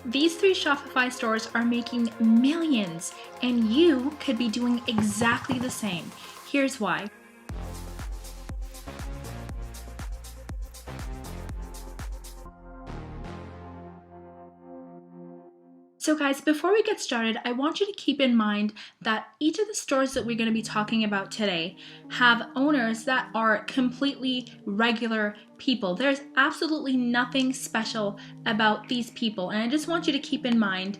These 3 Shopify stores are making millions, and you could be doing exactly the same. Here's why. So guys, before we get started, I want you to keep in mind that each of the stores that we're going to be talking about today have owners that are completely regular people. There's absolutely nothing special about these people, and I just want you to keep in mind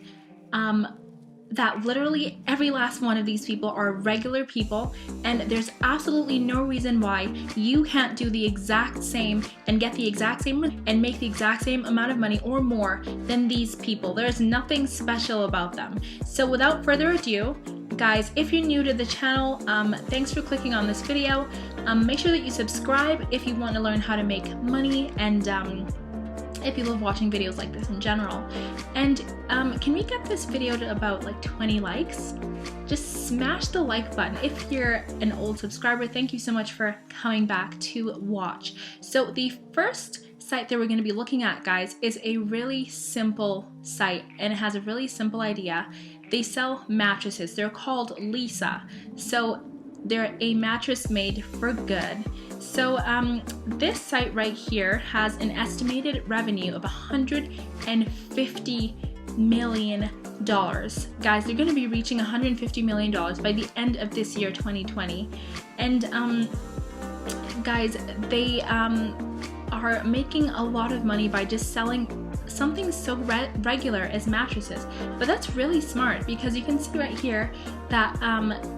that literally every last one of these people are regular people, and there's absolutely no reason why you can't do the exact same and get the exact same and make the exact same amount of money or more than these people. There's nothing special about them. So without further ado, guys, if you're new to the channel, thanks for clicking on this video. Make sure that you subscribe if you want to learn how to make money, and if you love watching videos like this in general. And can we get this video to about like 20 likes? Just smash the like button. If you're an old subscriber, thank you so much for coming back to watch. So the first site that we're going to be looking at, guys, is a really simple site, and it has a really simple idea. They sell mattresses. They're called Lisa. So they're a mattress made for good. So this site right here has an estimated revenue of $150 million. Guys, they're going to be reaching $150 million by the end of this year, 2020. And guys, they are making a lot of money by just selling something so regular as mattresses. But that's really smart, because you can see right here that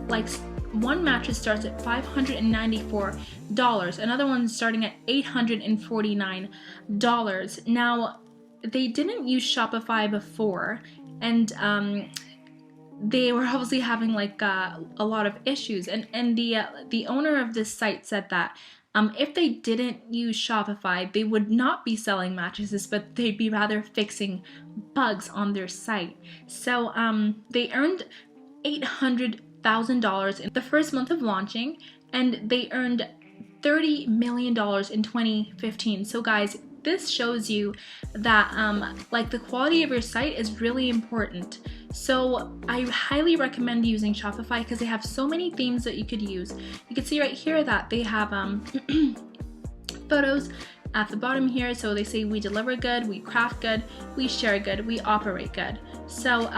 like one mattress starts at $594, another one's starting at $849. Now, they didn't use Shopify before, and they were obviously having like a lot of issues, and the owner of this site said that if they didn't use Shopify, they would not be selling mattresses, but they'd be rather fixing bugs on their site. So they earned $800,000 in the first month of launching, and they earned $30 million in 2015. So guys, this shows you that like the quality of your site is really important. So I highly recommend using Shopify because they have so many themes that you could use. You can see right here that they have photos at the bottom here. So they say we deliver good, we craft good, we share good, we operate good. So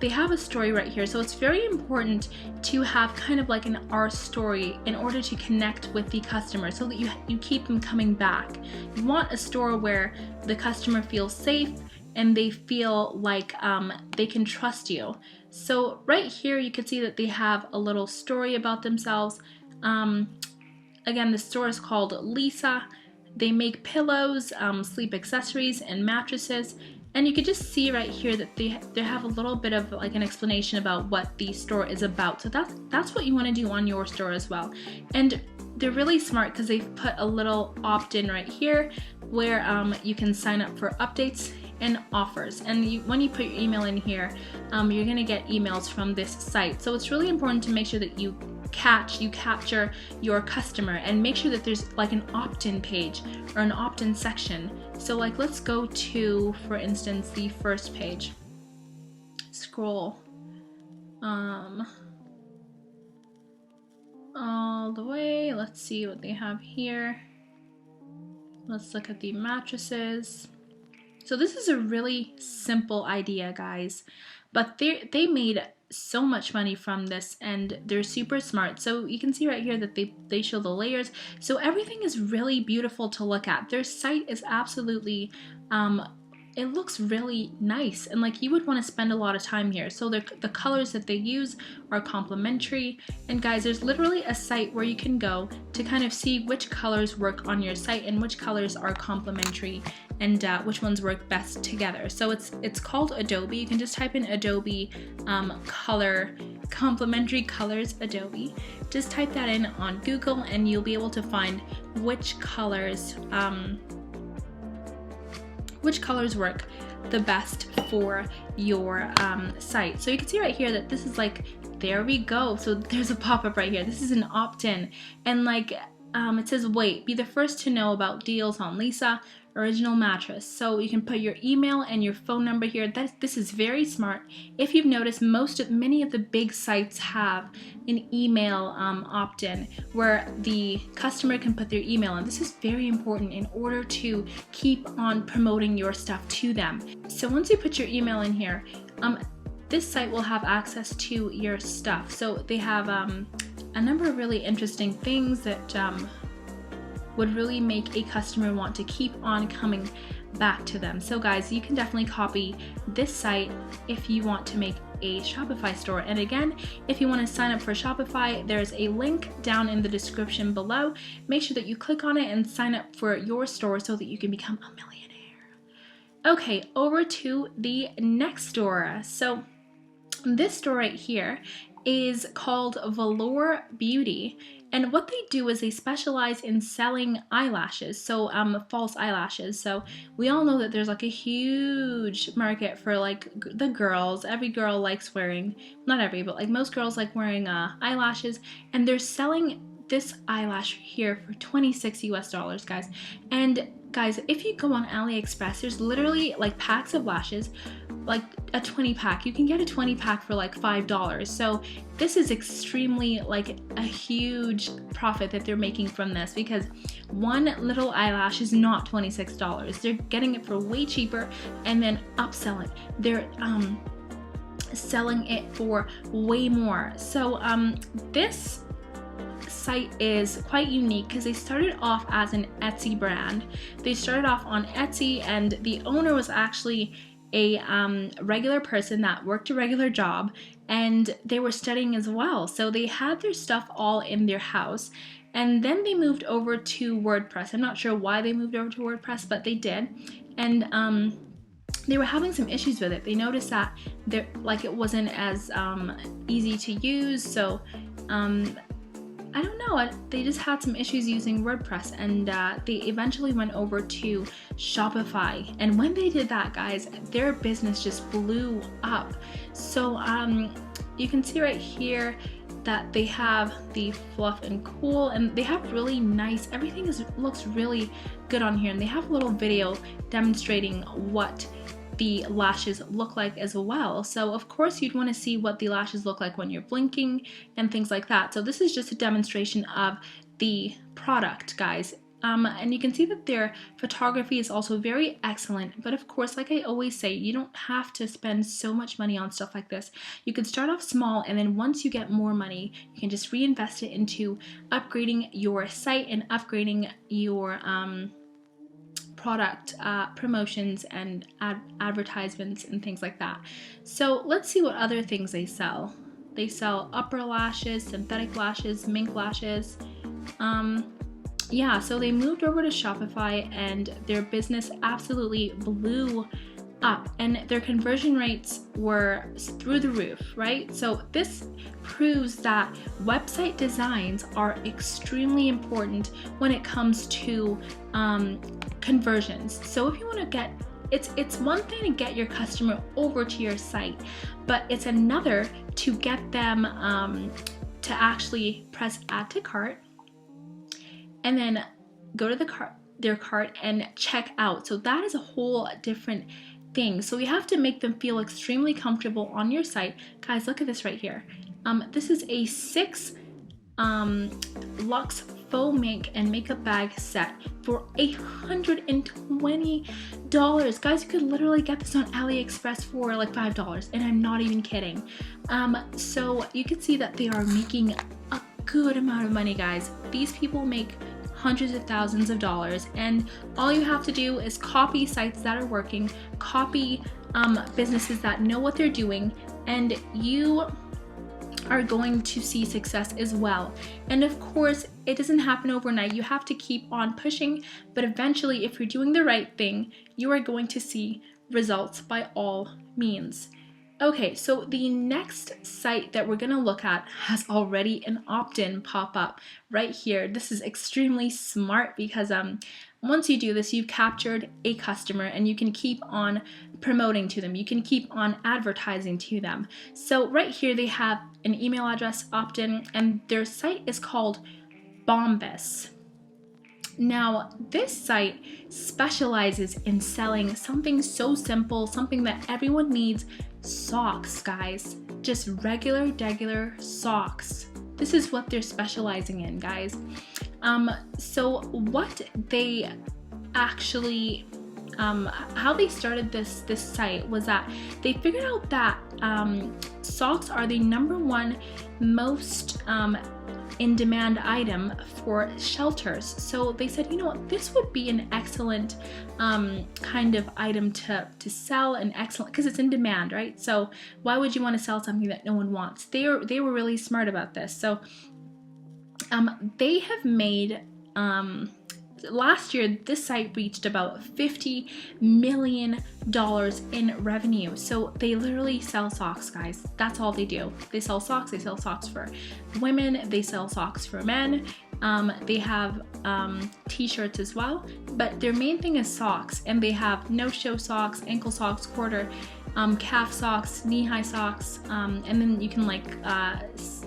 they have a story right here. So it's very important to have kind of like an our story in order to connect with the customer, so that you keep them coming back. You want a store where the customer feels safe and they feel like they can trust you. So right here you can see that they have a little story about themselves. Again, the store is called Lisa. They make pillows, sleep accessories, and mattresses. And you can just see right here that they have a little bit of like an explanation about what the store is about. So that's what you want to do on your store as well. And they're really smart because they've put a little opt-in right here where you can sign up for updates and offers. And when you put your email in here, you're gonna get emails from this site. So it's really important to make sure that you capture your customer, and make sure that there's like an opt-in page or an opt-in section. So like let's go to, for instance, the first page. Scroll all the way. Let's see what they have here. Let's look at the mattresses. So this is a really simple idea, guys, but they made so much money from this, and they're super smart. So you can see right here that they show the layers. So everything is really beautiful to look at. Their site is absolutely it looks really nice, and like you would want to spend a lot of time here. So the colors that they use are complementary, and guys, there's literally a site where you can go to kind of see which colors work on your site and which colors are complementary, and which ones work best together. So it's called Adobe. You can just type in Adobe color complementary colors Adobe. Just type that in on Google and you'll be able to find which colors work the best for your site. So you can see right here that this is like, there we go. So there's a pop-up right here. This is an opt-in, and like it says, wait, be the first to know about deals on Lisa original mattress. So you can put your email and your phone number here. This is very smart. If you've noticed, many of the big sites have an email opt-in where the customer can put their email in. This is very important in order to keep on promoting your stuff to them. So once you put your email in here, this site will have access to your stuff. So they have a number of really interesting things that would really make a customer want to keep on coming back to them. So guys, you can definitely copy this site if you want to make a Shopify store. And again, if you want to sign up for Shopify, there's a link down in the description below. Make sure that you click on it and sign up for your store so that you can become a millionaire. Okay, over to the next store. So this store right here is called Velour Beauty, and what they do is they specialize in selling eyelashes, so false eyelashes. So we all know that there's like a huge market for like the girls. Every girl likes wearing, not every, but like most girls like wearing eyelashes, and they're selling this eyelash here for $26 US, guys. And guys, if you go on AliExpress, there's literally like packs of lashes, like a 20 pack. You can get a 20 pack for like $5. So this is extremely like a huge profit that they're making from this, because one little eyelash is not $26. They're getting it for way cheaper and then upselling. They're selling it for way more. So this site is quite unique because they started off as an Etsy brand. They started off on Etsy, and the owner was actually a regular person that worked a regular job, and they were studying as well. So they had their stuff all in their house, and then they moved over to WordPress. I'm not sure why they moved over to WordPress, but they did. And they were having some issues with it. They noticed that it wasn't as easy to use. So I don't know, they just had some issues using WordPress, and they eventually went over to Shopify. And when they did that, guys, their business just blew up. So you can see right here that they have the fluff and cool, and they have really nice, everything looks really good on here, and they have a little video demonstrating what the lashes look like as well. So of course you'd want to see what the lashes look like when you're blinking and things like that. So this is just a demonstration of the product, guys. And you can see that their photography is also very excellent. But of course, like I always say, you don't have to spend so much money on stuff like this. You can start off small, and then once you get more money, you can just reinvest it into upgrading your site and upgrading your product promotions and advertisements and things like that. So let's see what other things they sell. They sell upper lashes, synthetic lashes, mink lashes. Yeah, so they moved over to Shopify, and their business absolutely blew up, and their conversion rates were through the roof, right? So this proves that website designs are extremely important when it comes to conversions. So if you want to get, it's one thing to get your customer over to your site, but it's another to get them to actually press add to cart and then go to their cart and check out. So that is a whole different thing. So you have to make them feel extremely comfortable on your site. Guys, look at this right here. This is a 6 Luxe faux mink and makeup bag set for $120. Guys, you could literally get this on AliExpress for like $5, and I'm not even kidding. So you can see that they are making a good amount of money, guys. These people make hundreds of thousands of dollars, and all you have to do is copy sites that are working, copy businesses that know what they're doing, and you are going to see success as well. And of course, it doesn't happen overnight. You have to keep on pushing, but eventually, if you're doing the right thing, you are going to see results by all means. Okay, so the next site that we're gonna look at has already an opt-in pop up right here. This is extremely smart because once you do this, you've captured a customer and you can keep on promoting to them. You can keep on advertising to them. So right here they have an email address opt-in, and their site is called Bombus. Now, this site specializes in selling something so simple, something that everyone needs: socks, guys. Just regular socks. This is what they're specializing in, guys. So what they actually, how they started this site was that they figured out that socks are the #1 most in-demand item for shelters. So they said, you know what, this would be an excellent kind of item to sell, and excellent because it's in demand, right? So why would you want to sell something that no one wants? They were really smart about this. So they have made, last year this site reached about $50 million in revenue. So they literally sell socks, guys. That's all they do. They sell socks. They sell socks for women. They sell socks for men. They have t-shirts as well, but their main thing is socks, and they have no-show socks, ankle socks, quarter, calf socks, knee-high socks, and then you can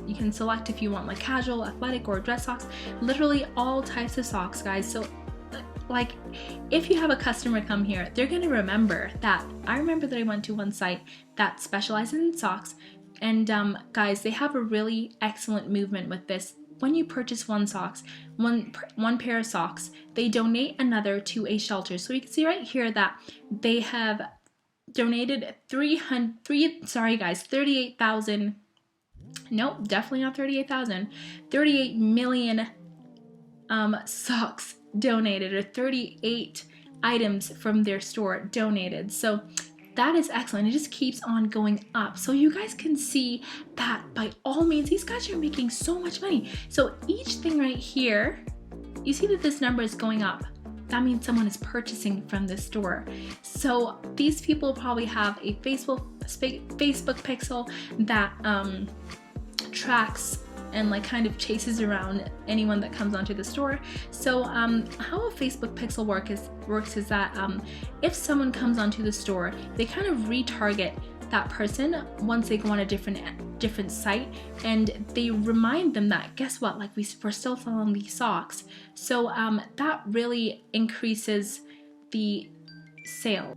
you can select if you want like casual, athletic, or dress socks. Literally all types of socks, guys. So like, if you have a customer come here, they're gonna remember that. I remember that I went to one site that specializes in socks, and guys, they have a really excellent movement with this. When you purchase one pair of socks, they donate another to a shelter. So you can see right here that they have donated 38,000. Nope, definitely not 38,000. 38 million socks donated, or 38 items from their store donated. So that is excellent. It just keeps on going up. So you guys can see that by all means, these guys are making so much money. So each thing right here, you see that this number is going up. That means someone is purchasing from this store. So these people probably have a Facebook pixel that tracks and like kind of chases around anyone that comes onto the store. So how a Facebook pixel works is that if someone comes onto the store, they kind of retarget that person once they go on a different site, and they remind them that, guess what, like we're still selling these socks. So that really increases the sale.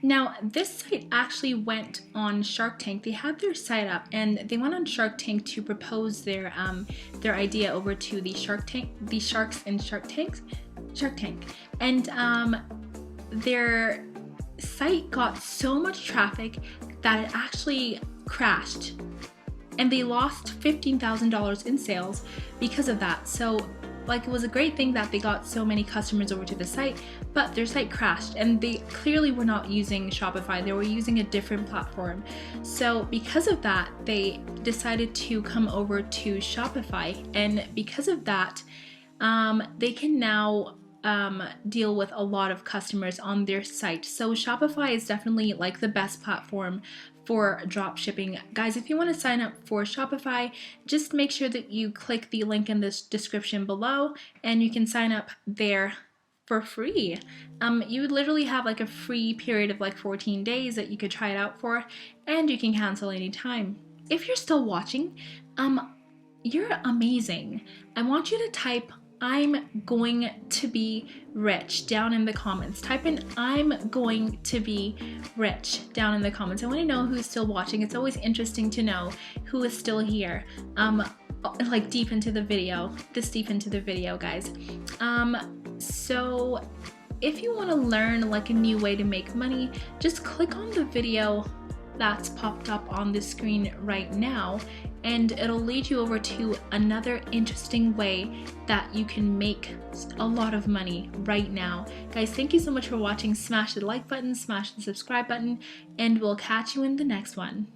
Now, this site actually went on Shark Tank. They had their site up, and they went on Shark Tank to propose their idea over to the sharks in Shark Tank. And their site got so much traffic that it actually crashed, and they lost $15,000 in sales because of that. So like, it was a great thing that they got so many customers over to the site, but their site crashed, and they clearly were not using Shopify. They were using a different platform. So because of that, they decided to come over to Shopify, and because of that, they can now deal with a lot of customers on their site. So Shopify is definitely like the best platform for drop shipping. Guys, if you want to sign up for Shopify, just make sure that you click the link in this description below, and you can sign up there for free. You would literally have like a free period of like 14 days that you could try it out for, and you can cancel anytime. If you're still watching, you're amazing. I want you to type "I'm going to be rich" down in the comments. Type in "I'm going to be rich" down in the comments. I want to know who's still watching. It's always interesting to know who is still here. Like deep into the video, guys. So if you want to learn like a new way to make money, just click on the video that's popped up on the screen right now, and it'll lead you over to another interesting way that you can make a lot of money right now. Guys, thank you so much for watching. Smash the like button, smash the subscribe button, and we'll catch you in the next one.